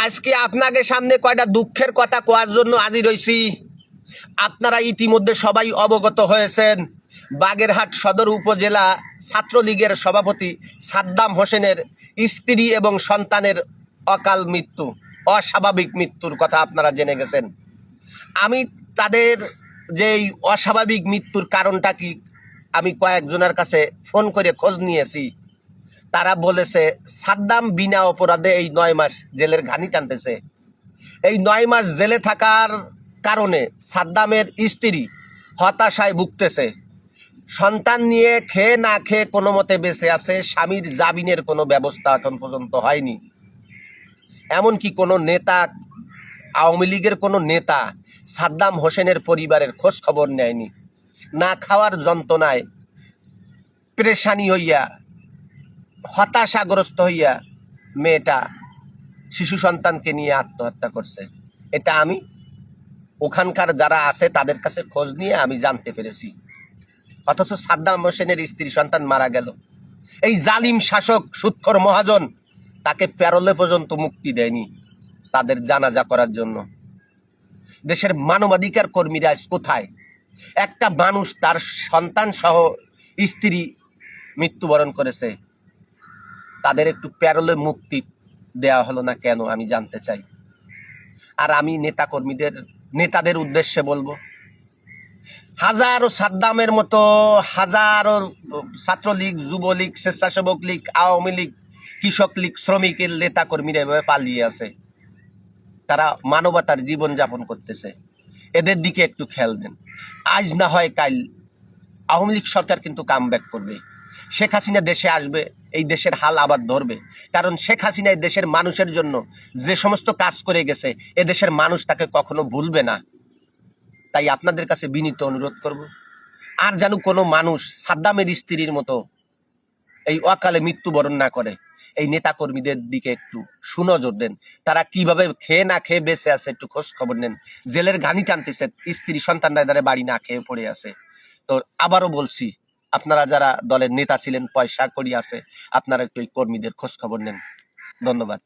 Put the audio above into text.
আজকে আপনাদের সামনে কয়টা দুঃখের কথা কোয়ার জন্য হাজির হইছি। আপনারা ইতিমধ্যে সবাই অবগত হয়েছেন, বাগেরহাট সদর উপজেলা ছাত্রলীগের সভাপতি সাদ্দাম হোসেনের স্ত্রী এবং সন্তানের অকাল মৃত্যু, অস্বাভাবিক মৃত্যুর কথা আপনারা জেনে গেছেন। আমি তাদের যে অস্বাভাবিক মৃত্যুর কারণটা কি আমি কয়েকজনের কাছে ফোন করে খোঁজ নিয়েছি। তারা বলেছে সাদ্দাম বিনা অপরাধে এই 9 মাস জেলের ঘানি টানতেছে। এই 9 মাস জেলে থাকার কারণে সাদ্দামের স্ত্রী হতাশায় ভুগতেছে। সন্তান নিয়ে খেয়ে না খেয়ে কোনো মতে বেঁচে আছে। স্বামীর জামিনের কোনো ব্যবস্থা এখন পর্যন্ত হয়নি। এমনকি কোনো নেতা, আওয়ামী লীগের কোনো নেতা সাদ্দাম হোসেনের পরিবারের খোঁজ খবর নেয়নি। না খাওয়ার যন্ত্রণায় পেরেশানি হইয়া, হতাশাগ্রস্ত হইয়া মেয়েটা শিশু সন্তানকে নিয়ে আত্মহত্যা করছে। এটা আমি ওখানকার যারা আছে তাদের কাছে খোঁজ নিয়ে আমি জানতে পেরেছি। অথচ সাদ্দাম হোসেনের স্ত্রী সন্তান মারা গেল। এই জালিম শাসক সুৎখর মহাজন তাকে প্যারোলে পর্যন্ত মুক্তি দেয়নি তাদের জানাজা করার জন্য। দেশের মানবাধিকার কর্মীরা কোথায়? একটা মানুষ তার সন্তান সহ স্ত্রী মৃত্যুবরণ করেছে, তাদের একটু প্যারোলে মুক্তি দেওয়া হলো না কেন আমি জানতে চাই। আর আমি নেতাদের উদ্দেশ্যে বলবো, হাজারো সাদ্দামের মতো হাজারো ছাত্রলীগ, যুবলীগ, স্বেচ্ছাসেবক লীগ, আওয়ামী লীগ, কৃষক লীগ, শ্রমিকের নেতা কর্মীরা এভাবে পালিয়ে আছে। তারা মানবতার জীবনযাপন করতেছে। এদের দিকে একটু খেয়াল দেন। আজ না হয় কাল আওয়ামী লীগ সরকার কিন্তু কামব্যাক করবে। শেখ হাসিনা দেশে আসবে, এই দেশের হাল আবার ধরবে। কারণ শেখ হাসিনা এই দেশের মানুষের জন্য যে সমস্ত কাজ করে গেছে, এ দেশের মানুষ তাকে কখনো ভুলবে না। তাই আপনাদের কাছে বিনীত অনুরোধ করব, আর যেন কোনো মানুষ সাদ্দামের স্ত্রীর মতো এই অকালে মৃত্যুবরণ না করে। এই নেতাকর্মীদের দিকে একটু সুনজর দেন। তারা কিভাবে খেয়ে না খেয়ে বেঁচে আছে একটু খোঁজ খবর নেন। জেলের ঘানি টানতেছে, স্ত্রী সন্তানরা দ্বারা বাড়ি না খেয়ে পড়ে আছে। তো আবারও বলছি, আপনারা যারা দলের নেতা ছিলেন, পয়সা করি আছে, আপনারা একটু এই কর্মীদের খোঁজ খবর নেন। ধন্যবাদ।